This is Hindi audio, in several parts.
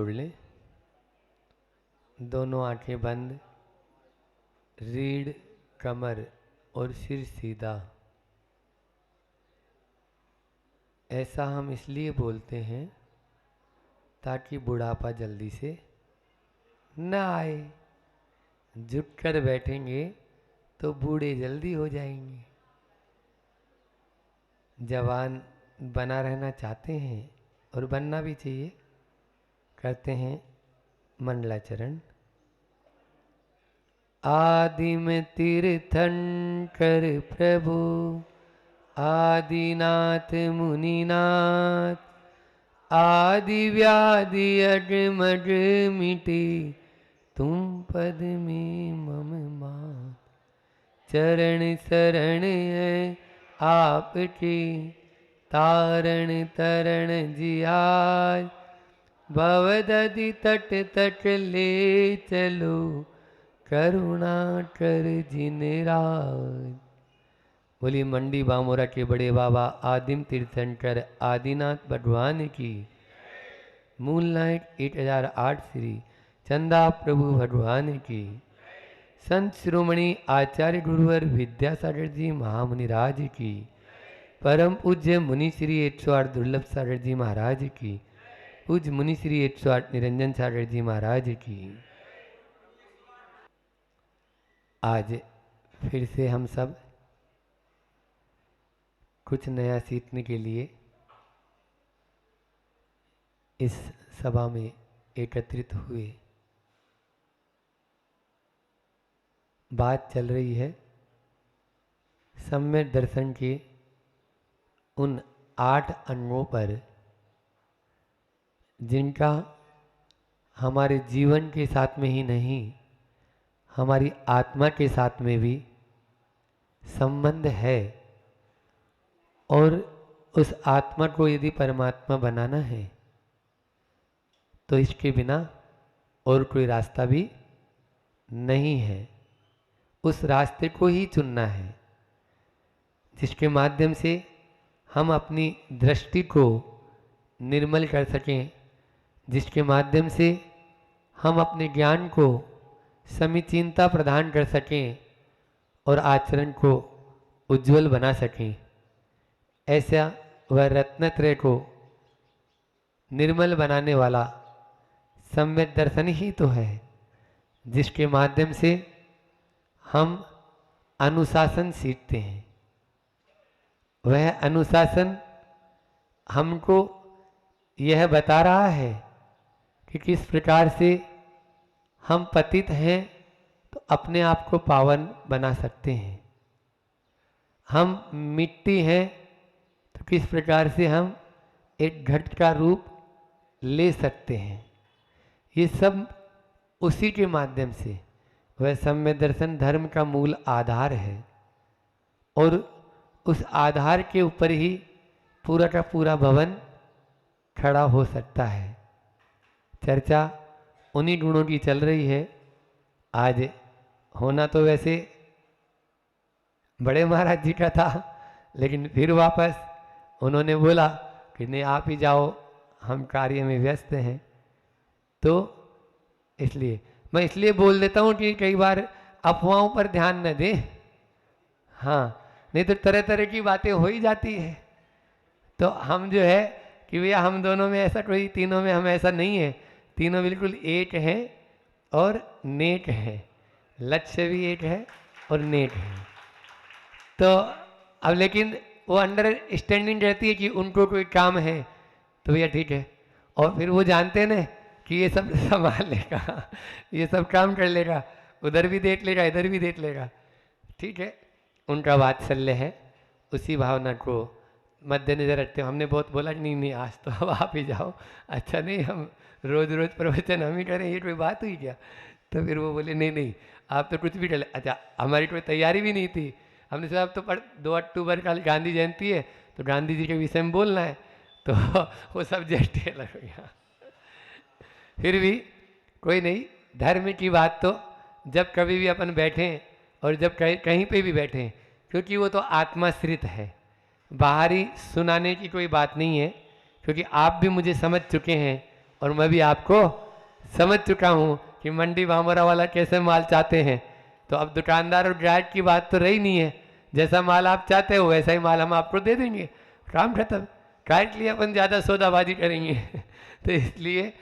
जोड़ लें, दोनों आंखें बंद, रीढ़, कमर और सिर सीधा। ऐसा हम इसलिए बोलते हैं ताकि बुढ़ापा जल्दी से न आए। झुककर बैठेंगे तो बूढ़े जल्दी हो जाएंगे। जवान बना रहना चाहते हैं और बनना भी चाहिए। करते हैं मंडलाचरण। आदिम तीर्थंकर प्रभु, आदिनाथ मुनिनाथ, आदि व्याधि अगमग मिटे, तुम पद में मम मात। चरण शरण है आपके, तारण तरण जियाय। भवदधि तट तट ले चलो, करुणा कर जिन राज। बोली मंडी बामोरा के बड़े बाबा आदिम तीर्थंकर आदिनाथ भगवान की। मूल नायक 1008 श्री चंदा प्रभु भगवान की। संत शिरोमणि आचार्य गुरुवर विद्यासागर जी महामुनि राज की। परम पूज्य मुनि श्री 108 दुर्लभ सागर जी महाराज की। पूज्य मुनि श्री 108 निरंजन सागर जी महाराज की। आज फिर से हम सब कुछ नया सीखने के लिए इस सभा में एकत्रित हुए। बात चल रही है सम्यक दर्शन के उन 8 अंगों पर जिनका हमारे जीवन के साथ में ही नहीं, हमारी आत्मा के साथ में भी संबंध है। और उस आत्मा को यदि परमात्मा बनाना है तो इसके बिना और कोई रास्ता भी नहीं है। उस रास्ते को ही चुनना है जिसके माध्यम से हम अपनी दृष्टि को निर्मल कर सकें, जिसके माध्यम से हम अपने ज्ञान को समीचीनता प्रदान कर सकें और आचरण को उज्जवल बना सकें। ऐसा वह रत्नत्रय को निर्मल बनाने वाला सम्यक दर्शन ही तो है, जिसके माध्यम से हम अनुशासन सीखते हैं। वह अनुशासन हमको यह बता रहा है कि किस प्रकार से हम पतित हैं तो अपने आप को पावन बना सकते हैं। हम मिट्टी हैं तो किस प्रकार से हम एक घट का रूप ले सकते हैं। ये सब उसी के माध्यम से, वह सम्यक दर्शन धर्म का मूल आधार है और उस आधार के ऊपर ही पूरा का पूरा भवन खड़ा हो सकता है। चर्चा उन्हीं गुणों की चल रही है। आज होना तो वैसे बड़े महाराज जी का था, लेकिन फिर वापस उन्होंने बोला कि नहीं आप ही जाओ, हम कार्य में व्यस्त हैं। तो इसलिए मैं बोल देता हूँ कि कई बार अफवाहों पर ध्यान न दें। हाँ, नहीं तो तरह तरह की बातें हो ही जाती है। तो हम जो है कि भैया हम दोनों में ऐसा कोई, तीनों में हम ऐसा नहीं है। तीनों बिल्कुल एक हैं और नेक है। लक्ष्य भी एक है और नेक है। तो अब लेकिन वो अंडरस्टैंडिंग रहती है कि उनको कोई काम है तो भैया ठीक है, और फिर वो जानते हैं ना कि ये सब संभाल लेगा, ये सब काम कर लेगा, उधर भी देख लेगा, इधर भी देख लेगा। ठीक है, उनका वात्सल्य है। उसी भावना को मद्देनजर रखते हो। हमने बहुत बोला कि नहीं आज तो अब आप ही जाओ। अच्छा नहीं, हम रोज रोज प्रवचन हम ही करें, ये कोई बात हुई क्या? तो फिर वो बोले नहीं आप तो कुछ भी कर ले। अच्छा, हमारी कोई तैयारी भी नहीं थी। हमने सोचा अब तो 2 अक्टूबर का गांधी जयंती है तो गांधी जी के विषय में बोलना है, तो वो सब्जेक्ट ही अलग हो गया। फिर भी कोई नहीं, धर्म की बात तो जब कभी भी अपन बैठें और जब कहीं पे भी बैठें, क्योंकि वो तो आत्माश्रित है, बाहरी सुनाने की कोई बात नहीं है। क्योंकि आप भी मुझे समझ चुके हैं और मैं भी आपको समझ चुका हूँ कि मंडी भामोरा वाला कैसे माल चाहते हैं। तो अब दुकानदार और ग्राहक की बात तो रही नहीं है, जैसा माल आप चाहते हो वैसा ही माल हम आपको दे देंगे, काम खत्म। काय के लिए अपन ज़्यादा सौदाबाजी करेंगे तो इसलिए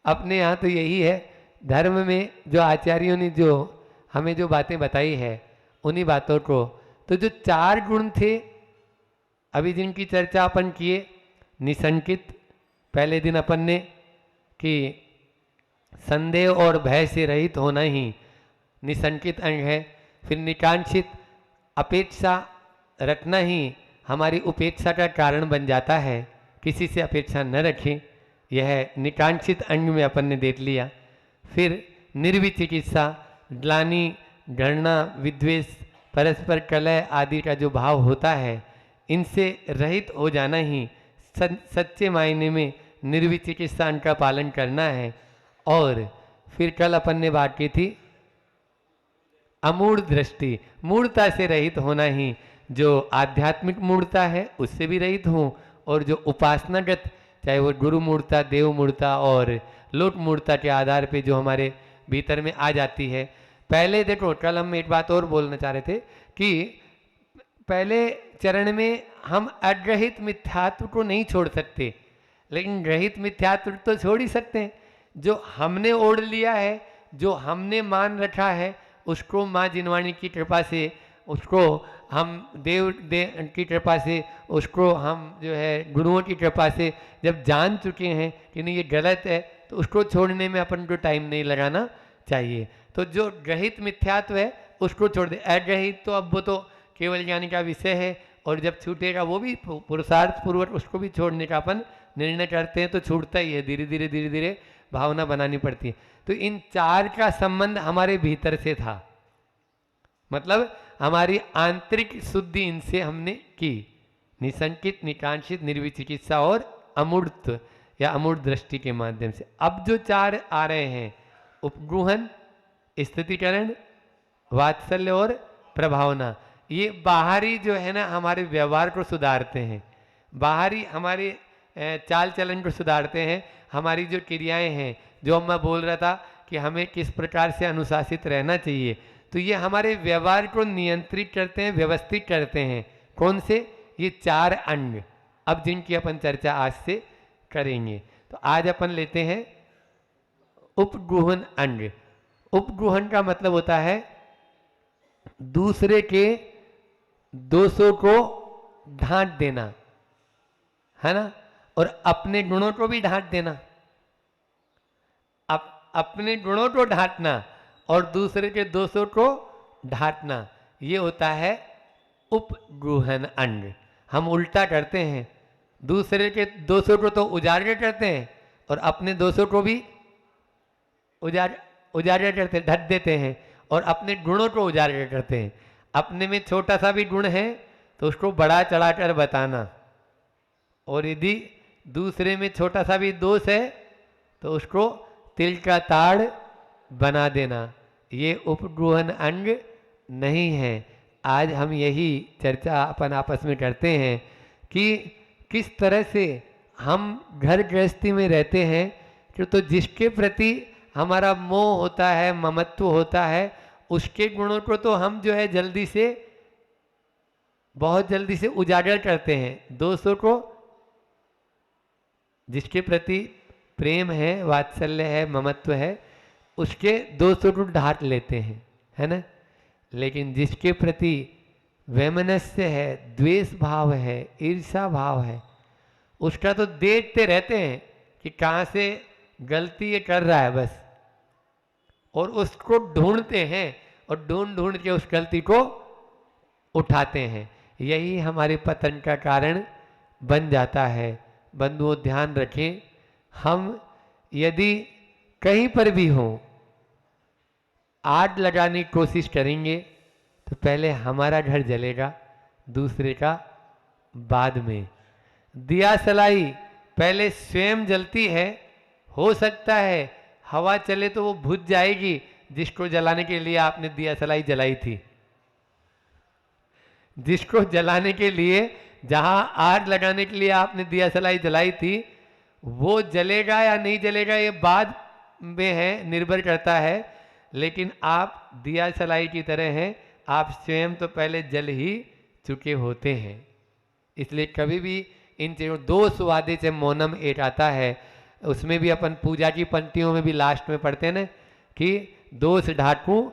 अपने यहाँ तो यही है, धर्म में जो आचार्यों ने जो हमें जो बातें बताई है उन्हीं बातों को, तो जो 4 गुण थे अभी जिनकी चर्चा अपन किए, निसंकित पहले दिन अपन ने कि संदेह और भय से रहित होना ही निसंकित अंग है। फिर निकांक्षित, अपेक्षा रखना ही हमारी उपेक्षा का कारण बन जाता है, किसी से अपेक्षा न रखें, यह निकांक्षित अंग में अपन ने देख लिया। फिर निर्विचिकित्सा, ग्लानि, घृणा, विद्वेष, परस्पर कलह आदि का जो भाव होता है, इनसे रहित हो जाना ही सच्चे मायने में निर्विचिकित्सा का पालन करना है। और फिर कल अपन ने बात की थी अमूढ़ दृष्टि, मूढ़ता से रहित होना ही, जो आध्यात्मिक मूढ़ता है उससे भी रहित हूँ, और जो उपासनागत चाहे वो गुरु मूढ़ता, देव मूढ़ता और लोक मूढ़ता के आधार पे जो हमारे भीतर में आ जाती है। पहले देखो, कल हम एक बात और बोलना चाह रहे थे कि पहले चरण में हम अग्रहित मिथ्यात्व को नहीं छोड़ सकते, लेकिन ग्रहित मिथ्यात्व तो छोड़ ही सकते हैं। जो हमने ओढ़ लिया है, जो हमने मान रखा है, उसको माँ जिनवाणी की कृपा से, उसको हम देव की कृपा से, उसको हम जो है गुरुओं की कृपा से जब जान चुके हैं कि नहीं ये गलत है, तो उसको छोड़ने में अपन को टाइम नहीं लगाना चाहिए। तो जो ग्रहित मिथ्यात्व है उसको छोड़ दे। अग्रहित तो अब वो तो केवल ज्ञानी का विषय है, और जब छूटेगा वो भी पुरुषार्थ पूर्वक उसको भी छोड़ने का अपन निर्णय करते हैं, तो छूटता ही है, धीरे धीरे भावना बनानी पड़ती है। तो इन 4 का संबंध हमारे भीतर से था, मतलब हमारी आंतरिक शुद्धि इनसे हमने की, निसंकित, निकांक्षित, निर्विचिकित्सा और अमूर्त या अमूढ़ दृष्टि के माध्यम से। अब जो 4 आ रहे हैं, उपगुहन, स्थितिकरण, वात्सल्य और प्रभावना, ये बाहरी जो है ना हमारे व्यवहार को सुधारते हैं, बाहरी हमारे चाल चलन को सुधारते हैं, हमारी जो क्रियाएं हैं, जो मैं बोल रहा था कि हमें किस प्रकार से अनुशासित रहना चाहिए, तो ये हमारे व्यवहार को नियंत्रित करते हैं, व्यवस्थित करते हैं। कौन से? ये 4 अंग, अब जिनकी अपन चर्चा आज से करेंगे। तो आज अपन लेते हैं उपगुहन अंग। उपगुहन का मतलब होता है दूसरे के दोषों को ढांट देना, है ना, और अपने गुणों को भी ढांट देना। अपने गुणों को ढांटना और दूसरे के दोषों को ढांटना, ये होता है उपगुहन अंग। हम उल्टा करते हैं, दूसरे के दोषों को तो उजागर करते हैं और अपने दोषों को भी उजागर करते, ढक देते हैं, और अपने गुणों को उजागर करते हैं। अपने में छोटा सा भी गुण है तो उसको बड़ा चढ़ाकर बताना, और यदि दूसरे में छोटा सा भी दोष है तो उसको तिल का ताड़ बना देना। ये उपगुहन अंग नहीं है। आज हम यही चर्चा अपन आपस में करते हैं कि किस तरह से हम घर गृहस्थी में रहते हैं कि तो जिसके प्रति हमारा मोह होता है, ममत्व होता है, उसके गुणों को तो हम जो है जल्दी से, बहुत जल्दी से उजागर करते हैं। दोषों को, जिसके प्रति प्रेम है, वात्सल्य है, ममत्व है, उसके दोषों को ढांट लेते हैं, है ना। लेकिन जिसके प्रति वैमनस्य है, द्वेष भाव है, ईर्षा भाव है, उसका तो देखते रहते हैं कि कहाँ से गलती ये कर रहा है बस, और उसको ढूंढते हैं और ढूंढ के उस गलती को उठाते हैं। यही हमारे पतन का कारण बन जाता है। बंधुओं, ध्यान रखें, हम यदि कहीं पर भी हों, आग लगाने की कोशिश करेंगे तो पहले हमारा घर जलेगा, दूसरे का बाद में। दिया सलाई पहले स्वयं जलती है, हो सकता है हवा चले तो वो बुझ जाएगी जिसको जलाने के लिए आपने दिया सलाई जलाई थी। जिसको जलाने के लिए, जहां आग लगाने के लिए आपने दिया सलाई जलाई थी, वो जलेगा या नहीं जलेगा ये बाद में है, निर्भर करता है। लेकिन आप दिया सलाई की तरह हैं, आप स्वयं तो पहले जल ही चुके होते हैं। इसलिए कभी भी इन चीज़ों, दो सुवादे से मौनम एक आता है, उसमें भी अपन पूजा की पंक्तियों में भी लास्ट में पढ़ते हैं ना कि दोष ढाकू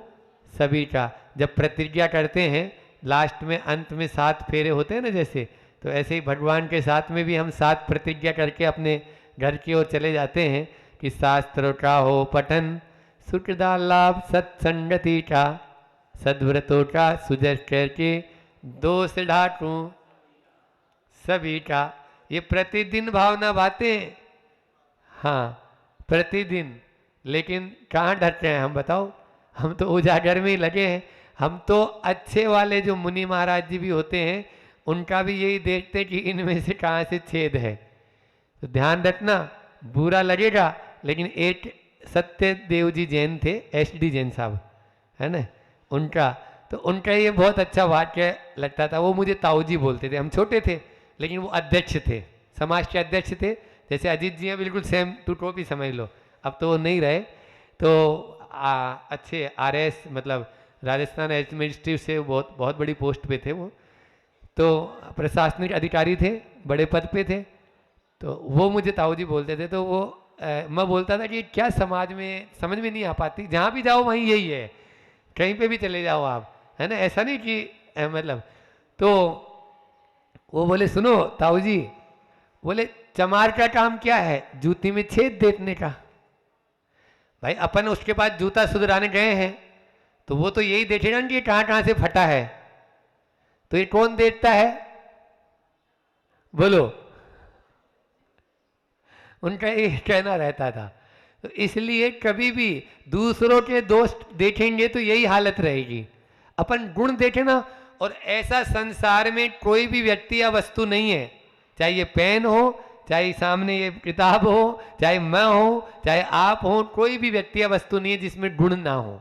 सभी का। जब प्रतिज्ञा करते हैं लास्ट में, अंत में 7 फेरे होते हैं ना जैसे, तो ऐसे ही भगवान के साथ में भी हम 7 प्रतिज्ञा करके अपने घर की ओर चले जाते हैं कि शास्त्रों का हो पठन, सुखदा लाभ सत्संगति का, सद्व्रतों का सुजस करके, दोष ढाकू सभी का। ये प्रतिदिन भावना बातें, हाँ प्रतिदिन। लेकिन कहाँ डरते हैं हम, बताओ? हम तो उजागर में ही लगे हैं। हम तो अच्छे वाले जो मुनि महाराज जी भी होते हैं, उनका भी यही देखते कि इनमें से कहाँ से छेद है। तो ध्यान रखना, बुरा लगेगा। लेकिन एक सत्यदेव जी जैन थे, SD जैन साहब, है ना, उनका तो उनका ये बहुत अच्छा वाक्य लगता था। वो मुझे ताऊ जी बोलते थे, हम छोटे थे, लेकिन वो अध्यक्ष थे, समाज के अध्यक्ष थे। जैसे अजीत जी हैं, बिल्कुल सेम टू टॉप ही समझ लो। अब तो वो नहीं रहे, तो अच्छे RS मतलब राजस्थान एडमिनिस्ट्रेटिव से बहुत बहुत बड़ी पोस्ट पे थे वो, तो प्रशासनिक अधिकारी थे, बड़े पद पे थे। तो वो मुझे ताऊ जी बोलते थे। तो वो मैं बोलता था कि क्या समाज में समझ में नहीं आ पाती, जहाँ भी जाओ वहीं यही है, कहीं पे भी चले जाओ आप, है ना, ऐसा नहीं कि मतलब। तो वो बोले सुनो ताऊ जी, बोले चमार का काम क्या है, जूती में छेद देखने का। भाई अपन उसके बाद जूता सुधराने गए हैं, तो वो तो यही देखेगा कि कहाँ कहाँ से फटा है। तो ये कौन देखता है, बोलो? उनका ये कहना रहता था। तो इसलिए कभी भी दूसरों के दोष देखेंगे तो यही हालत रहेगी। अपन गुण देखें ना, और ऐसा संसार में कोई भी व्यक्ति या वस्तु नहीं है, चाहे ये पेन हो, चाहे सामने ये किताब हो, चाहे मैं हो, चाहे आप हो, कोई भी व्यक्ति या वस्तु नहीं है जिसमें गुण ना हो।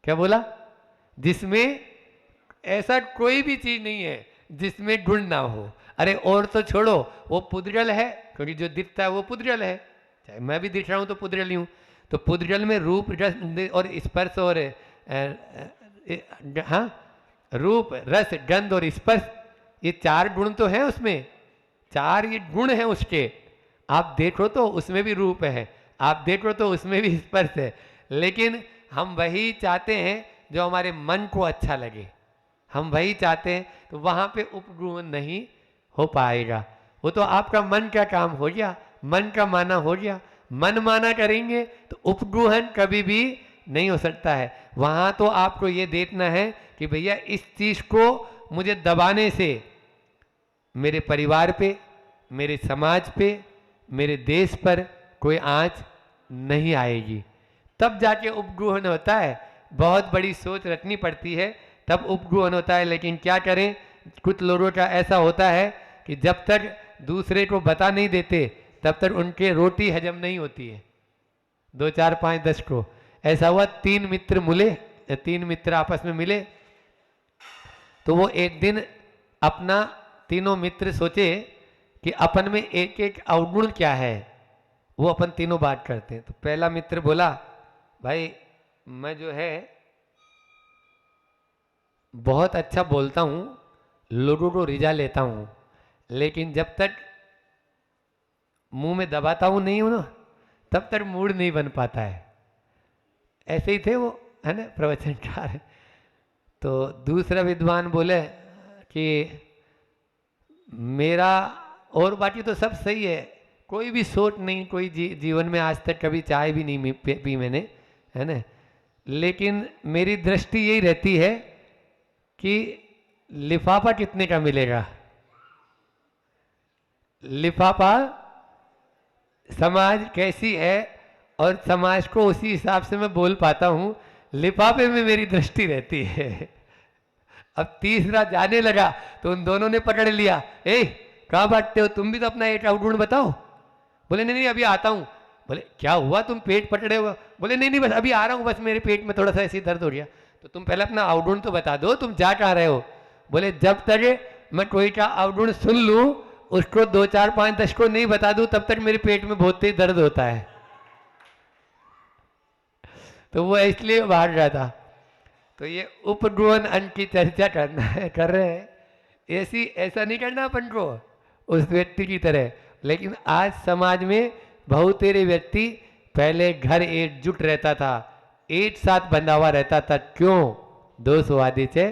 क्या बोला? जिसमें ऐसा कोई भी चीज नहीं है जिसमें गुण ना हो। अरे और तो छोड़ो, वो पुद्गल है, क्योंकि जो दिखता है वो पुद्गल है, चाहे मैं भी दिख रहा हूं तो पुद्गल ही हूं। तो पुद्गल में रूप रस और स्पर्श और हाँ, रूप रस गंध और स्पर्श, ये 4 गुण तो हैं उसमें, 4 ये गुण हैं उसके। आप देखो तो उसमें भी रूप है, आप देखो तो उसमें भी स्पर्श है। लेकिन हम वही चाहते हैं जो हमारे मन को अच्छा लगे, हम वही चाहते हैं, तो वहां पे उपगुण नहीं हो पाएगा। वो तो आपका मन का काम हो गया, मन का माना हो गया। मन माना करेंगे तो उपगुहन कभी भी नहीं हो सकता है। वहां तो आपको ये देखना है कि भैया इस चीज को मुझे दबाने से मेरे परिवार पे, मेरे समाज पे, मेरे देश पर कोई आंच नहीं आएगी, तब जाके उपगुहन होता है। बहुत बड़ी सोच रखनी पड़ती है, तब उपगुहन होता है। लेकिन क्या करें, कुछ लोगों का ऐसा होता है कि जब तक दूसरे को बता नहीं देते तब तक उनके रोटी हजम नहीं होती है। 2 4 5 10 को ऐसा हुआ, 3 मित्र मिले, 3 मित्र आपस में मिले। तो वो एक दिन अपना तीनों मित्र सोचे कि अपन में एक एक अवगुण क्या है, वो अपन तीनों बात करते हैं। तो पहला मित्र बोला, भाई मैं जो है बहुत अच्छा बोलता हूँ, लोगों को रिझा लेता हूँ, लेकिन जब तक मुंह में दबाता हूँ नहीं हूँ ना, तब तक मूड नहीं बन पाता है। ऐसे ही थे वो, है ना, प्रवचनकार। तो दूसरा विद्वान बोले कि मेरा और बाकी तो सब सही है, कोई भी सोच नहीं, कोई जीवन में आज तक कभी चाय भी नहीं पी मैंने, है ना, लेकिन मेरी दृष्टि यही रहती है कि लिफाफा कितने का मिलेगा। लिफाफा समाज कैसी है और समाज को उसी हिसाब से मैं बोल पाता हूँ, लिफाफे में मेरी दृष्टि रहती है। अब तीसरा जाने लगा तो उन दोनों ने पकड़ लिया, ए कहाँ बांटते हो, तुम भी तो अपना एक अवगुण बताओ। बोले नहीं नहीं अभी आता हूँ। बोले क्या हुआ, तुम पेट पकड़े हुए? बोले नहीं नहीं बस अभी आ रहा हूँ, बस मेरे पेट में थोड़ा सा ऐसी दर्द हो गया। तो तुम पहले अपना अवगुण तो बता दो, तुम जा कहाँ रहे हो? बोले जब तक मैं कोई का अवगुण सुन लूँ उसको 2 4 5 10 को नहीं बता दूं तब तक मेरे पेट में बहुत तेज दर्द होता है। तो वो इसलिए बाहर रहा था। तो ये उपगुण अंग की चर्चा करना है, कर रहे हैं। ऐसा नहीं करना अपन को उस व्यक्ति की तरह। लेकिन आज समाज में बहुतेरे व्यक्ति, पहले घर एकजुट रहता था, एक साथ बंधा हुआ रहता था। क्यों? दोषवादी से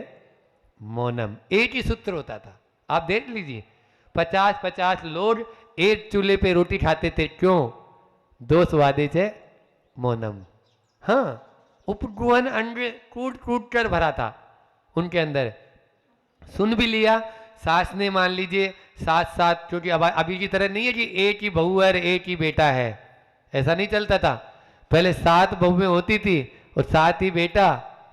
मौनम, एक ही सूत्र होता था। आप देख लीजिए, 50-50 लोग एक चूल्हे पे रोटी खाते थे। क्यों? दोषवादी से मौनम। हाँ, उपगुण अंग कूट कूट कर भरा था उनके अंदर। सुन भी लिया, सास ने मान लीजिए साथ साथ, क्योंकि अब अभी की तरह नहीं है कि एक ही बहू है और एक ही बेटा है, ऐसा नहीं चलता था। पहले 7 बहुएं होती थी और 7 ही बेटा,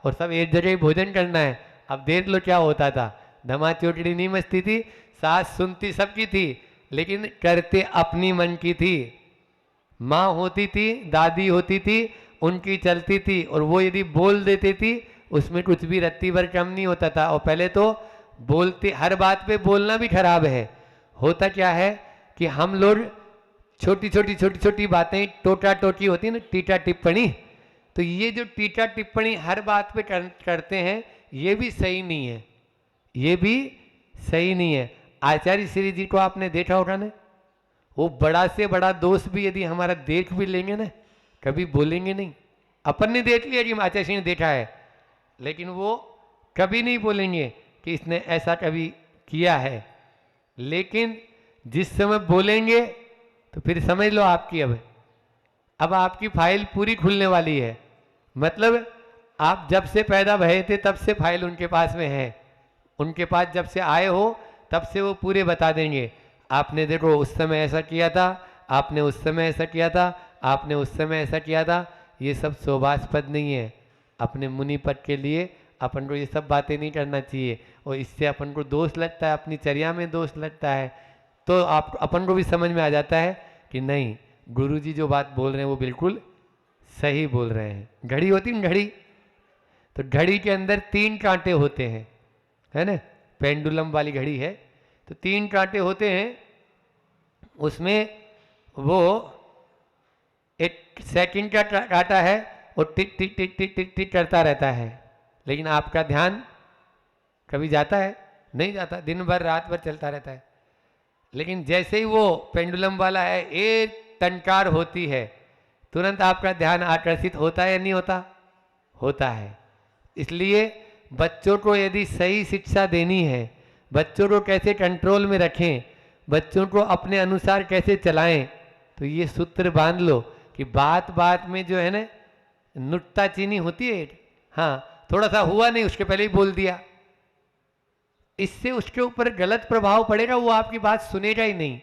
और सब एक जगह ही भोजन करना है। अब देख लो क्या होता था, धमा चोटड़ी नहीं मचती थी। सास सुनती सबकी थी लेकिन करते अपनी मन की थी। माँ होती थी, दादी होती थी, उनकी चलती थी, और वो यदि बोल देती थी उसमें कुछ भी रत्ती भर कम नहीं होता था। और पहले तो बोलते, हर बात पे बोलना भी खराब है। होता क्या है कि हम लोग छोटी छोटी बातें टोटा टोटी होती है ना, टीटा टिप्पणी, तो ये जो टीटा टिप्पणी हर बात पे करते हैं, ये भी सही नहीं है, ये भी सही नहीं है। आचार्य श्री जी को आपने देखा होगा ना, वो बड़ा से बड़ा दोस्त भी यदि हमारा देख भी लेंगे ना, कभी बोलेंगे नहीं। अपन ने देख लिया कि आचार्य श्री ने देखा है, लेकिन वो कभी नहीं बोलेंगे कि इसने ऐसा कभी किया है। लेकिन जिस समय बोलेंगे तो फिर समझ लो आपकी अब आपकी फाइल पूरी खुलने वाली है। मतलब आप जब से पैदा भये थे तब से फाइल उनके पास में है, उनके पास जब से आए हो तब से वो पूरे बता देंगे। आपने देखो उस समय ऐसा किया था, आपने उस समय ऐसा किया था, आपने उस समय ऐसा किया था। ये सब शोभास्पद नहीं है। अपने मुनि पद के लिए अपन को ये सब बातें नहीं करना चाहिए, और इससे अपन को दोष लगता है, अपनी चर्या में दोष लगता है। तो आप अपन को भी समझ में आ जाता है कि नहीं, गुरुजी जो बात बोल रहे हैं वो बिल्कुल सही बोल रहे हैं। घड़ी होती है घड़ी, तो घड़ी के अंदर 3 कांटे होते हैं, है ना, पेंडुलम वाली घड़ी है, तो 3 कांटे होते हैं। उसमें वो एक सेकंड का कांटा है, और टिक टिक टिक टिक टिक टिक करता रहता है। लेकिन आपका ध्यान कभी जाता है? नहीं जाता, दिन भर रात भर चलता रहता है। लेकिन जैसे ही वो पेंडुलम वाला है, एक टंकार होती है, तुरंत आपका ध्यान आकर्षित होता है या नहीं होता? होता है। इसलिए बच्चों को यदि सही शिक्षा देनी है, बच्चों को कैसे कंट्रोल में रखें, बच्चों को अपने अनुसार कैसे चलाएं, तो ये सूत्र बांध लो कि बात बात में जो है ना नुक्ताचीनी होती है। हाँ, थोड़ा सा हुआ नहीं, उसके पहले ही बोल दिया, इससे उसके ऊपर गलत प्रभाव पड़ेगा, वो आपकी बात सुनेगा ही नहीं,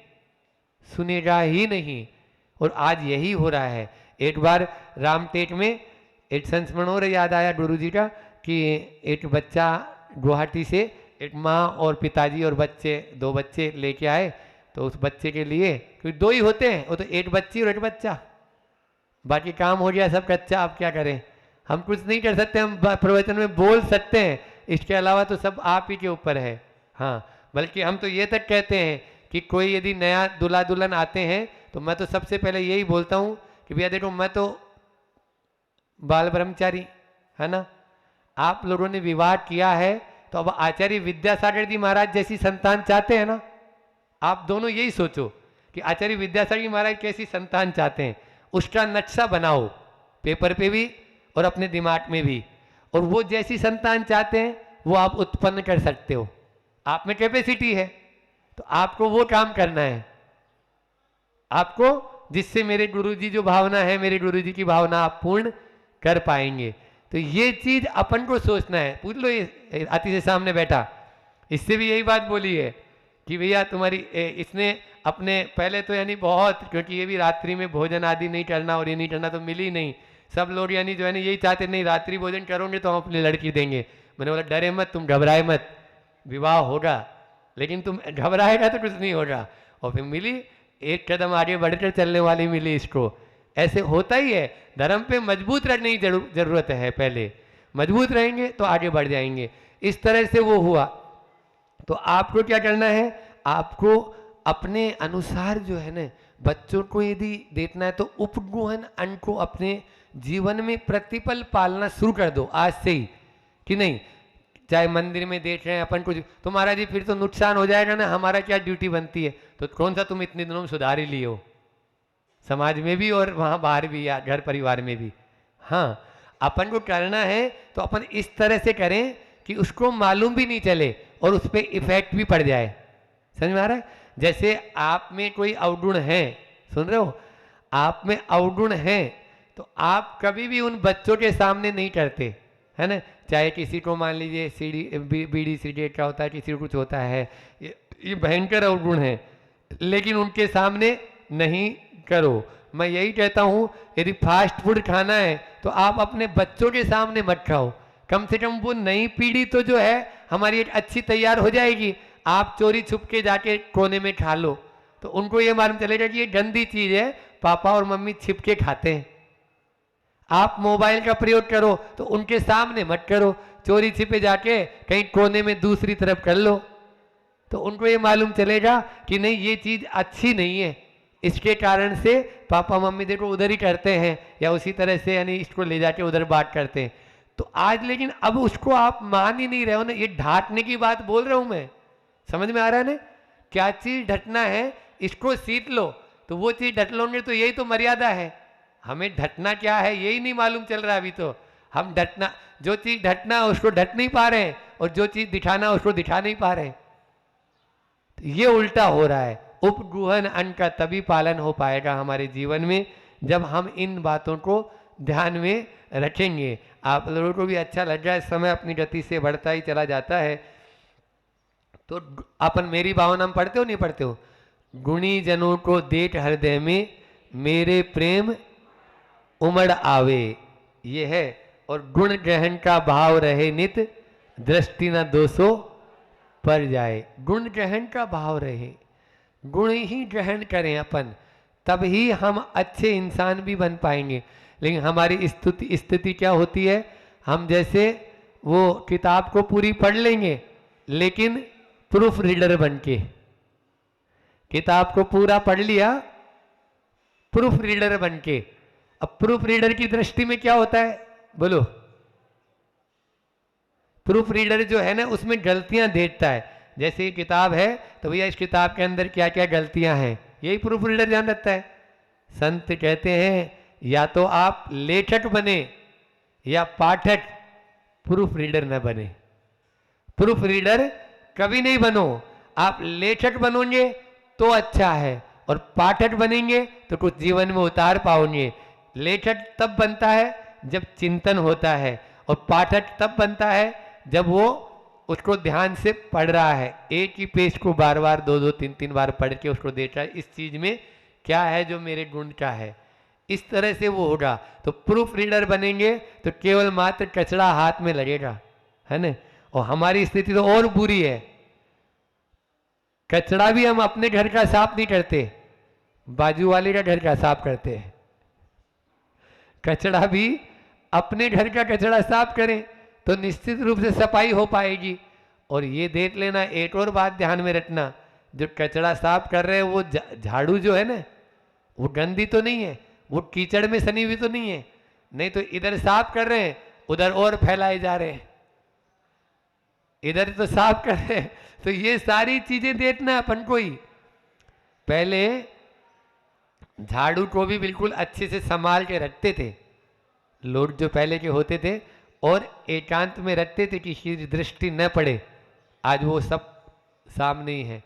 सुनेगा ही नहीं। और आज यही हो रहा है। एक बार रामटेक में एक संस्मरण और याद आया गुरुजी का, कि एक बच्चा गुवाहाटी से, एक माँ और पिताजी और बच्चे, 2 बच्चे लेके आए। तो उस बच्चे के लिए, क्योंकि 2 ही होते हैं, वो तो एक बच्ची और एक बच्चा, बाकी काम हो गया सब कच्चा। आप क्या करें, हम कुछ नहीं कर सकते, हम प्रवचन में बोल सकते हैं, इसके अलावा तो सब आप ही के ऊपर है। हाँ, बल्कि हम तो ये तक कहते हैं कि कोई यदि नया दूल्हा दुल्हन आते हैं तो मैं तो सबसे पहले यही बोलता हूँ कि भैया देखो, मैं तो बाल ब्रह्मचारी, है ना, आप लोगों ने विवाह किया है, तो अब आचार्य विद्यासागर जी महाराज जैसी संतान चाहते हैं ना। आप दोनों यही सोचो कि आचार्य विद्यासागर जी महाराज कैसी संतान चाहते हैं, उसका नक्शा बनाओ पेपर पे भी और अपने दिमाग में भी, और वो जैसी संतान चाहते हैं वो आप उत्पन्न कर सकते हो। आप में कैपेसिटी है, तो आपको वो काम करना है। आपको, जिससे मेरे गुरुजी जो भावना है, मेरे गुरुजी की भावना आप पूर्ण कर पाएंगे। तो ये चीज अपन को सोचना है। पूछ लो ये अति से सामने बैठा, इससे भी यही बात बोली है कि भैया तुम्हारी इसने अपने पहले तो यानी बहुत, क्योंकि ये भी रात्रि में भोजन आदि नहीं करना और ये नहीं करना तो मिली नहीं। सब लोग यानी जो है ना यही चाहते, नहीं रात्रि भोजन करोगे तो हम अपनी लड़की देंगे। मैंने बोला डरे मत, तुम घबराए मत, विवाह होगा, लेकिन तुम घबराएगा तो कुछ नहीं होगा। और फिर मिली, एक कदम आगे बढ़कर चलने वाली मिली इसको। ऐसे होता ही है। धर्म पे मजबूत रहने की जरूरत है, पहले मजबूत रहेंगे तो आगे बढ़ जाएंगे। इस तरह से वो हुआ। तो आपको क्या करना है, आपको अपने अनुसार जो है ना, बच्चों को यदि देखना है तो उपगुहन अंग को अपने जीवन में प्रतिपल पालना शुरू कर दो आज से ही, कि नहीं चाहे मंदिर में देख रहे हैं अपन कुछ, तो महाराज जी फिर तो नुकसान हो जाएगा ना, हमारा क्या ड्यूटी बनती है, तो कौन सा तुम इतने दिनों में सुधार ही लिए हो, समाज में भी और वहाँ बाहर भी या घर परिवार में भी। हाँ, अपन को करना है तो अपन इस तरह से करें कि उसको मालूम भी नहीं चले और उस पर इफेक्ट भी पड़ जाए। समझ में आ रहा है? जैसे आप में कोई अवगुण है, सुन रहे हो, आप में अवगुण है तो आप कभी भी उन बच्चों के सामने नहीं करते, है ना। चाहे किसी को मान लीजिए बीड़ी सिगरेट का होता है, किसी को कुछ होता है, ये भयंकर अवगुण है, लेकिन उनके सामने नहीं करो। मैं यही कहता हूँ, यदि फास्ट फूड खाना है तो आप अपने बच्चों के सामने मत खाओ, कम से कम वो नई पीढ़ी तो जो है हमारी एक अच्छी तैयार हो जाएगी। आप चोरी छुप के जाके कोने में खा लो तो उनको ये मालूम चलेगा कि ये गंदी चीज है, पापा और मम्मी छिप के खाते हैं। आप मोबाइल का प्रयोग करो तो उनके सामने मत करो, चोरी छिपे जाके कहीं कोने में दूसरी तरफ कर लो, तो उनको ये मालूम चलेगा कि नहीं ये चीज अच्छी नहीं है, इसके कारण से पापा मम्मी देखो उधर ही करते हैं, या उसी तरह से यानी इसको ले जाके उधर बात करते हैं। तो आज लेकिन अब उसको आप मान ही नहीं रहे हो ना, ये ढांटने की बात बोल रहा हूं मैं, समझ में आ रहा है ना, क्या चीज ढटना है इसको सीख लो, तो वो चीज ढट लोगे तो यही तो मर्यादा है। हमें ढटना क्या है यही नहीं मालूम चल रहा अभी, तो हम ढटना, जो चीज ढटना है उसको ढट नहीं पा रहे हैं और जो चीज दिखाना है उसको दिखा नहीं पा रहे हैं, तो ये उल्टा हो रहा है। उपगुहन अंग का तभी पालन हो पाएगा हमारे जीवन में जब हम इन बातों को ध्यान में रखेंगे। आप लोगों को भी अच्छा लग जाए, समय अपनी गति से बढ़ता ही चला जाता है। तो अपन मेरी भावना में पढ़ते हो नहीं पढ़ते हो, गुणी जनों को देख हृदय में मेरे प्रेम उमड़ आवे, ये है। और गुण ग्रहण का भाव रहे नित, दृष्टि न दोषो पर जाए। गुण ग्रहण का भाव रहे, गुण ही ग्रहण करें अपन, तब ही हम अच्छे इंसान भी बन पाएंगे। लेकिन हमारी स्थिति क्या होती है, हम जैसे वो किताब को पूरी पढ़ लेंगे लेकिन प्रूफ रीडर बन के, किताब को पूरा पढ़ लिया प्रूफ रीडर बन के। अब प्रूफ रीडर की दृष्टि में क्या होता है बोलो, प्रूफ रीडर जो है ना उसमें गलतियां देखता है। जैसे ये किताब है तो भैया इस किताब के अंदर क्या क्या गलतियां हैं, यही प्रूफ रीडर ध्यान रखता है। संत कहते हैं या तो आप लेखक बने या पाठक, प्रूफ रीडर न बने। प्रूफ रीडर कभी नहीं बनो, आप लेखक बनोगे तो अच्छा है और पाठक बनेंगे तो कुछ जीवन में उतार पाओगे। लेखक तब बनता है जब चिंतन होता है और पाठक तब बनता है जब वो उसको ध्यान से पढ़ रहा है, एक ही पेज को बार बार दो दो तीन तीन बार पढ़ के उसको देख रहा है इस चीज में क्या है जो मेरे गुण का है, इस तरह से वो होगा। तो प्रूफ रीडर बनेंगे तो केवल मात्र कचरा हाथ में लगेगा, है ना। और हमारी स्थिति तो और बुरी है, कचरा भी हम अपने घर का साफ नहीं करते, बाजू वाले का घर का साफ करते हैं। कचरा भी अपने घर का कचरा साफ करें तो निश्चित रूप से सफाई हो पाएगी। और ये देख लेना, एक और बात ध्यान में रखना, जो कचरा साफ कर रहे हैं वो झाड़ू जो है ना वो गंदी तो नहीं है, वो कीचड़ में सनी हुई तो नहीं है, नहीं तो इधर साफ कर रहे हैं उधर और फैलाए जा रहे हैं, इधर तो साफ कर रहे हैं। तो ये सारी चीजें देखना अपन को ही। पहले झाड़ू को भी बिल्कुल अच्छे से संभाल के रखते थे लोग जो पहले के होते थे, और एकांत में रखते थे कि किसी की दृष्टि न पड़े। आज वो सब सामने ही है।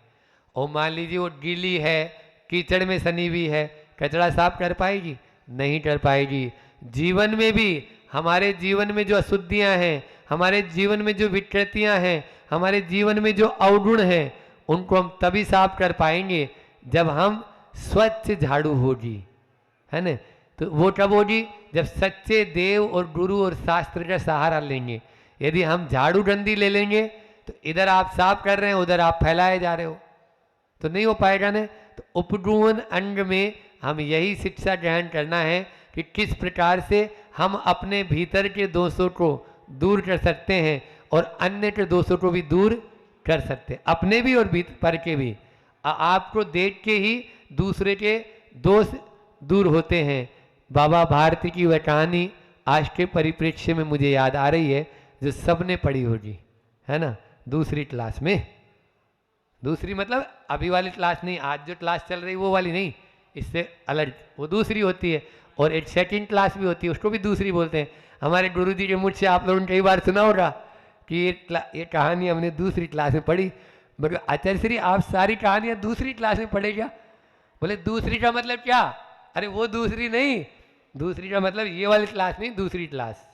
और मान लीजिए वो गीली है, कीचड़ में सनी हुई है, कचरा साफ कर पाएगी? नहीं कर पाएगी। जीवन में भी, हमारे जीवन में जो अशुद्धियां हैं, हमारे जीवन में जो विकृतियां हैं, हमारे जीवन में जो अवगुण हैं, उनको हम तभी साफ कर पाएंगे जब हम स्वच्छ झाड़ू होगी, है ना। तो वो कब होगी? जब सच्चे देव और गुरु और शास्त्र का सहारा लेंगे। यदि हम झाड़ू गंदी ले लेंगे तो इधर आप साफ कर रहे हैं उधर आप फैलाए जा रहे हो, तो नहीं हो पाएगा ना। तो उपगुहन अंग में हम यही शिक्षा ग्रहण करना है कि किस प्रकार से हम अपने भीतर के दोषों को दूर कर सकते हैं और अन्य के दोषों को भी दूर कर सकते हैं, अपने भी और भीतर के भी। आपको देख के ही दूसरे के दोष दूर होते हैं। बाबा भारती की वह कहानी आज के परिप्रेक्ष्य में मुझे याद आ रही है, जो सबने पढ़ी होगी, है ना, दूसरी क्लास में। दूसरी मतलब अभी वाली क्लास नहीं, आज जो क्लास चल रही वो वाली नहीं, इससे अलग वो दूसरी होती है। और एक सेकंड क्लास भी होती है, उसको भी दूसरी बोलते हैं। हमारे गुरुजी के मुझ से आप लोगों ने कई बार सुना होगा कि ये कहानी हमने दूसरी क्लास में पढ़ी। मगर आचार्य श्री आप सारी कहानियां दूसरी क्लास में पढ़े क्या? बोले दूसरी का मतलब क्या? अरे वो दूसरी नहीं, दूसरी का मतलब ये वाली क्लास नहीं, दूसरी क्लास।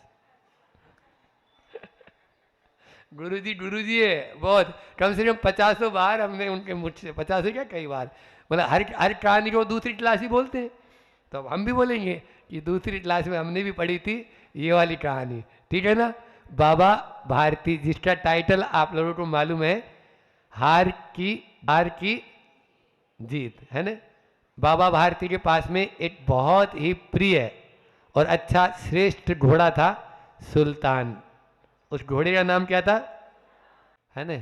गुरुजी है बहुत, कम से कम 50 बार हमने उनके मुझसे, 50 क्या कई बार, मतलब हर कहानी को दूसरी क्लास ही बोलते हैं। तो अब हम भी बोलेंगे कि दूसरी क्लास में हमने भी पढ़ी थी ये वाली कहानी, ठीक है ना। बाबा भारती, जिसका टाइटल आप लोगों को मालूम है, हार की जीत, है ना। बाबा भारती के पास में एक बहुत ही प्रिय और अच्छा श्रेष्ठ घोड़ा था, सुल्तान। उस घोड़े का नाम क्या था? है ना,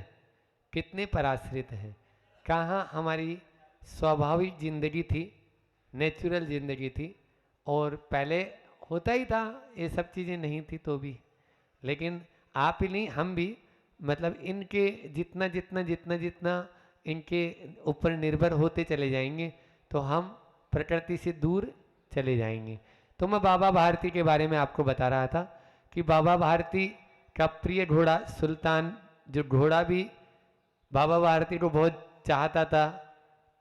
कितने पराश्रित हैं। कहाँ हमारी स्वाभाविक जिंदगी थी, नेचुरल जिंदगी थी, और पहले होता ही था, ये सब चीज़ें नहीं थी तो भी। लेकिन आप ही नहीं, हम भी, मतलब इनके जितना जितना जितना जितना इनके ऊपर निर्भर होते चले जाएंगे तो हम प्रकृति से दूर चले जाएंगे। तो मैं बाबा भारती के बारे में आपको बता रहा था कि बाबा भारती का प्रिय घोड़ा सुल्तान, जो घोड़ा भी बाबा भारती को बहुत चाहता था,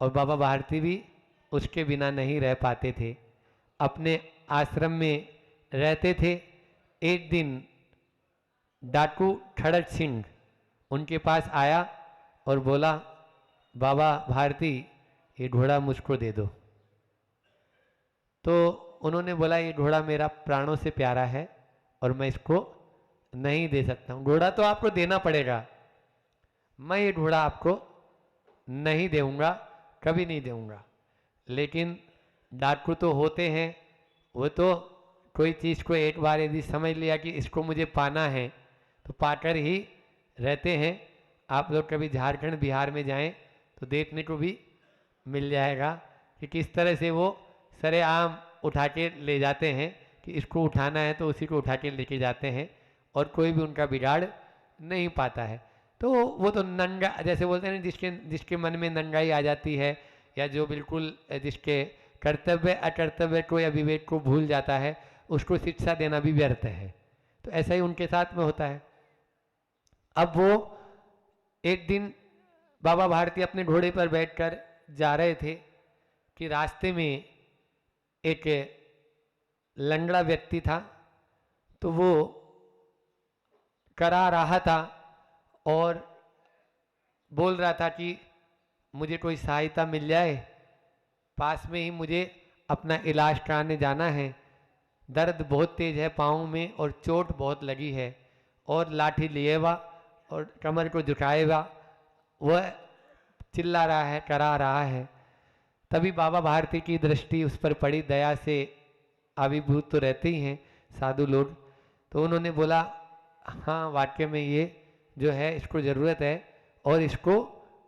और बाबा भारती भी उसके बिना नहीं रह पाते थे, अपने आश्रम में रहते थे। एक दिन डाकू खड़क सिंह उनके पास आया और बोला, बाबा भारती ये घोड़ा मुझको दे दो। तो उन्होंने बोला, ये घोड़ा मेरा प्राणों से प्यारा है और मैं इसको नहीं दे सकता हूँ, घोड़ा तो आपको देना पड़ेगा, मैं ये घोड़ा आपको नहीं दूंगा, कभी नहीं दूंगा। लेकिन डाकू तो होते हैं, वो तो कोई चीज़ को एक बार यदि समझ लिया कि इसको मुझे पाना है तो पाकर ही रहते हैं। आप लोग कभी झारखंड बिहार में जाएं तो देखने को भी मिल जाएगा कि किस तरह से वो सरेआम उठा के ले जाते हैं, कि इसको उठाना है तो उसी को उठा के लेके जाते हैं, और कोई भी उनका बिगाड़ नहीं पाता है। तो वो तो नंगा, जैसे बोलते हैं ना, जिसके मन में नंगाई आ जाती है, या जो बिल्कुल जिसके कर्तव्य अकर्तव्य को या विवेक को भूल जाता है, उसको शिक्षा देना भी व्यर्थ है। तो ऐसा ही उनके साथ में होता है। अब वो एक दिन बाबा भारती अपने घोड़े पर बैठकर जा रहे थे कि रास्ते में एक लंगड़ा व्यक्ति था, तो वो करा रहा था और बोल रहा था कि मुझे कोई सहायता मिल जाए, पास में ही मुझे अपना इलाज कराने जाना है, दर्द बहुत तेज है पाँव में और चोट बहुत लगी है, और लाठी लिए हुआ और कमर को झुकाए हुआ वह चिल्ला रहा है, करा रहा है। तभी बाबा भारती की दृष्टि उस पर पड़ी, दया से आविर्भूत तो रहते ही हैं साधु लोग। तो उन्होंने बोला, हाँ वाक्य में ये जो है इसको ज़रूरत है, और इसको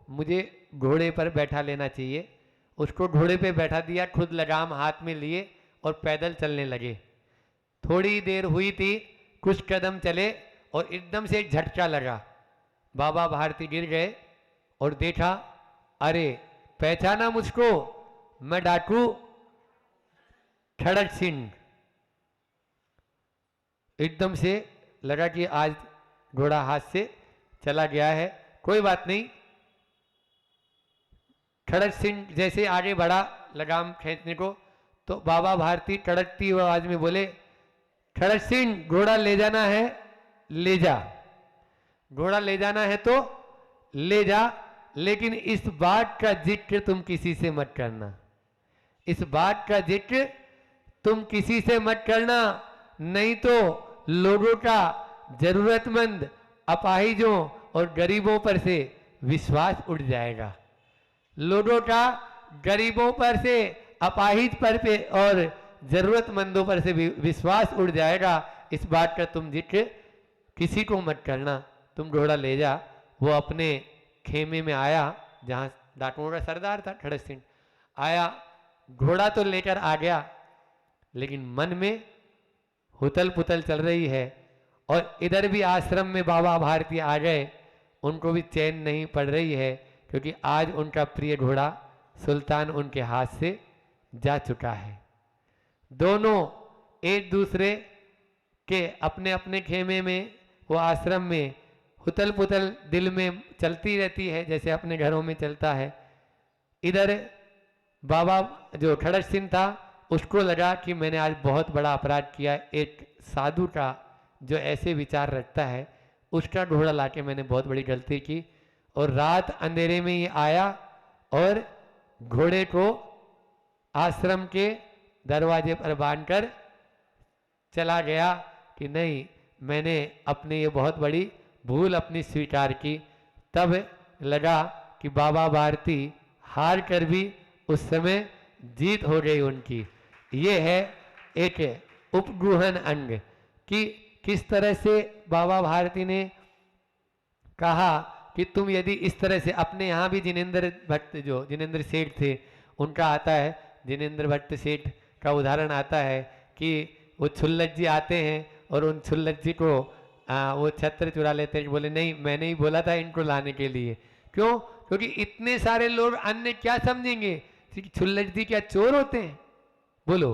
मुझे घोड़े पर बैठा लेना चाहिए। उसको घोड़े पे बैठा दिया, खुद लगाम हाथ में लिए और पैदल चलने लगे। थोड़ी देर हुई थी, कुछ कदम चले और एकदम से एक झटका लगा, बाबा भारती गिर गए और देखा, अरे पहचाना मुझको, मैं डाकू खड़क सिंह। एकदम से लगा कि आज घोड़ा हाथ से चला गया है, कोई बात नहीं। खड़क सिंह जैसे आगे बढ़ा लगाम खींचने को, तो बाबा भारती कड़कती हुई आवाज में बोले, खड़क सिंह घोड़ा ले जाना है ले जा, घोड़ा ले जाना है तो ले जा, लेकिन इस बात का जिक्र तुम किसी से मत करना, इस बात का जिक्र तुम किसी से मत करना, नहीं तो लोगों का, जरूरतमंद, अपाहिजों और गरीबों पर से विश्वास उठ जाएगा। लोगों का गरीबों पर से, अपाहिज पर पे और जरूरतमंदों पर से विश्वास उड़ जाएगा। इस बात का तुम जिक्र किसी को मत करना, तुम घोड़ा ले जा। वो अपने खेमे में आया जहाँ डाकुओं का सरदार था खड़क सिंह। आया, घोड़ा तो लेकर आ गया, लेकिन मन में हुतल पुतल चल रही है। और इधर भी आश्रम में बाबा भारती आ गए, उनको भी चैन नहीं पड़ रही है, क्योंकि आज उनका प्रिय घोड़ा सुल्तान उनके हाथ से जा चुका है। दोनों एक दूसरे के अपने अपने खेमे में, वो आश्रम में हुतल पुतल दिल में चलती रहती है, जैसे अपने घरों में चलता है। इधर बाबा जो खड़क सिंह था, उसको लगा कि मैंने आज बहुत बड़ा अपराध किया। एक साधु का जो ऐसे विचार रखता है, उसका घोड़ा लाके मैंने बहुत बड़ी गलती की। और रात अंधेरे में ही आया और घोड़े को आश्रम के दरवाजे पर बांधकर चला गया कि नहीं, मैंने अपने ये बहुत बड़ी भूल अपनी स्वीकार की। तब लगा कि बाबा भारती हार कर भी उस समय जीत हो गई उनकी। ये है एक उपगुहन अंग कि किस तरह से बाबा भारती ने कहा कि तुम यदि इस तरह से अपने यहाँ भी जिनेंद्र भट्ट, जो जिनेंद्र सेठ थे, उनका आता है, जिनेंद्र भट्ट सेठ का उदाहरण आता है कि वो छुल्लट जी आते हैं और उन छुल्लट जी को वो छत्र चुरा लेते हैं। बोले नहीं, मैंने ही बोला था इनको लाने के लिए। क्यों? क्योंकि इतने सारे लोग अन्य क्या समझेंगे कि छुल्लट जी क्या चोर होते हैं? बोलो।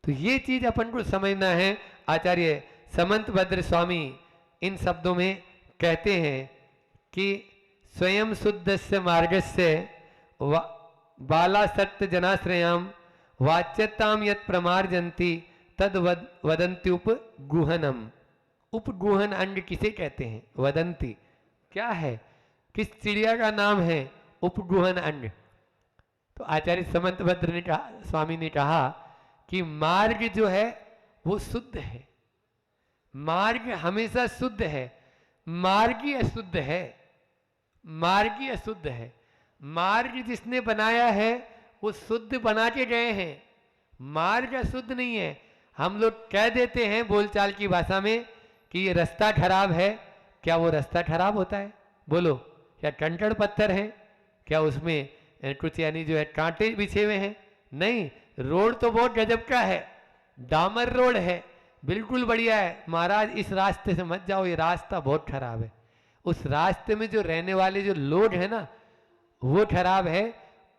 तो ये चीज अपन को समझना है। आचार्य समंत भद्र स्वामी इन शब्दों में कहते हैं कि स्वयं शुद्धस्य मार्गस्य बाला सत्य जनाश्रयाम वाच्यताम यत् प्रमार्जन्ति तद वदन्ति उपगुहनम। उपगुहन अंग किसे कहते हैं? वदंती क्या है? किस चिड़िया का नाम है? उपगुहन अंग। तो आचार्य समंत भद्र ने कहा, स्वामी ने कहा कि मार्ग जो है वो शुद्ध है। मार्ग हमेशा शुद्ध है। मार्ग ही अशुद्ध है। मार्ग ही अशुद्ध है। मार्ग जिसने बनाया है वो शुद्ध बना के गए हैं। मार्ग अशुद्ध नहीं है। हम लोग कह देते हैं बोलचाल की भाषा में कि ये रास्ता खराब है। क्या वो रास्ता खराब होता है? बोलो। क्या कंकड़ पत्थर है? क्या उसमें कुछ यानी जो है कांटे बिछे हुए हैं? नहीं, रोड तो बहुत गजब का है। डामर रोड है, बिल्कुल बढ़िया है। महाराज इस रास्ते से मत जाओ, ये रास्ता बहुत खराब है। उस रास्ते में जो रहने वाले जो लोग हैं ना, वो खराब है।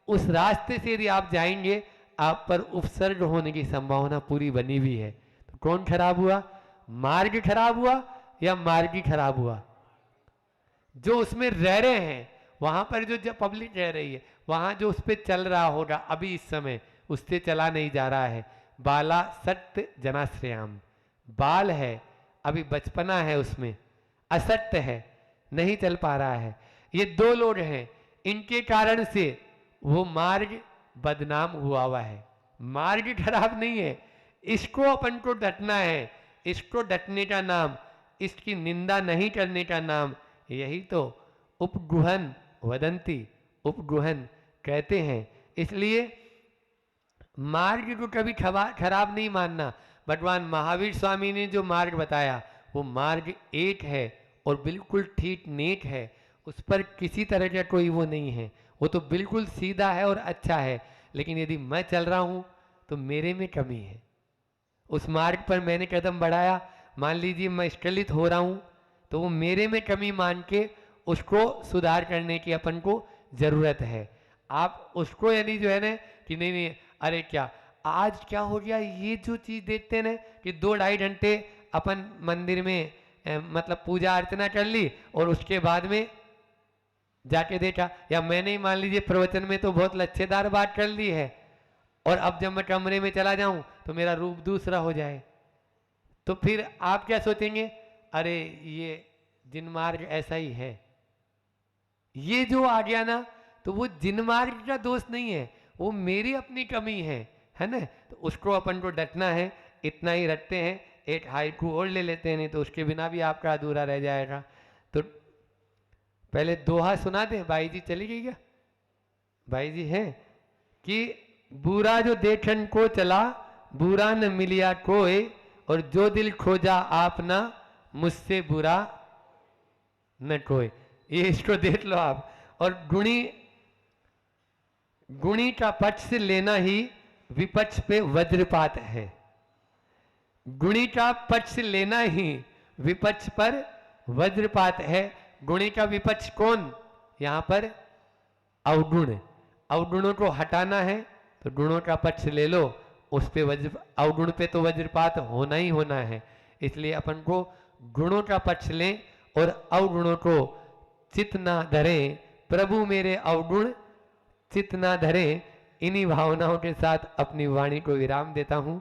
उस रास्ते से यदि आप जाएंगे, आप पर उपसर्ग होने की संभावना पूरी बनी हुई है। तो कौन खराब हुआ? मार्ग खराब हुआ या मार्गी खराब हुआ? जो उसमें रह रहे हैं, वहां पर जो पब्लिक रह रही है, वहां जो उस पर चल रहा होगा अभी इस समय, उससे चला नहीं जा रहा है। बाला सत्य जनाश्रयाम, बाल है, अभी बचपना है, उसमें असत्य है, नहीं चल पा रहा है। ये दो लोग हैं, इनके कारण से वो मार्ग बदनाम हुआ है। मार्ग खराब नहीं है, इसको अपन को डटना है। इसको डटने का नाम, इसकी निंदा नहीं करने का नाम, यही तो उपगुहन वदंती, उपगुहन कहते हैं। इसलिए मार्ग को कभी खराब नहीं मानना। भगवान महावीर स्वामी ने जो मार्ग बताया वो मार्ग एक है और बिल्कुल ठीक नेक है। उस पर किसी तरह का कोई वो नहीं है, वो तो बिल्कुल सीधा है और अच्छा है। लेकिन यदि मैं चल रहा हूँ तो मेरे में कमी है। उस मार्ग पर मैंने कदम बढ़ाया, मान लीजिए मैं स्खलित हो रहा हूँ, तो वो मेरे में कमी मान के उसको सुधार करने की अपन को जरूरत है। आप उसको यानी जो है ना कि नहीं नहीं, अरे क्या आज क्या हो गया, ये जो चीज़ देखते हैं ना कि 2-2.5 घंटे अपन मंदिर में मतलब पूजा अर्चना कर ली और उसके बाद में जाके देखा, या मैंने ही मान लीजिए प्रवचन में तो बहुत लच्छेदार बात कर ली है, और अब जब मैं कमरे में चला जाऊं तो मेरा रूप दूसरा हो जाए, तो फिर आप क्या सोचेंगे? अरे ये जिन मार्ग ऐसा ही है। ये जो आ गया ना, तो वो जिन मार्ग का दोष नहीं है, वो मेरी अपनी कमी है ना। तो उसको अपन को डटना है। इतना ही रखते हैं, एक हाइकू और ले लेते हैं, नहीं तो उसके बिना भी आपका अधूरा रह जाएगा। तो पहले दोहा सुना दें। भाई जी चली गई क्या? भाई जी हैं कि बुरा जो देखन को चला, बुरा न मिलिया कोई, और जो दिल खोजा आपना, मुझसे बुरा न कोई। ये इसको देख लो आप। और गुणी गुणी का पक्ष लेना ही विपक्ष पे वज्रपात है। गुणी का पक्ष लेना ही विपक्ष पर वज्रपात है। गुणी का विपक्ष कौन? यहां पर अवगुण। अवगुणों को हटाना है तो गुणों का पक्ष ले लो, उस पे अवगुण पे तो वज्रपात होना ही होना है। इसलिए अपन को गुणों का पक्ष लें और अवगुणों को चित्त ना धरें। प्रभु मेरे अवगुण चित्त ना धरें। इन्हीं भावनाओं के साथ अपनी वाणी को विराम देता हूं।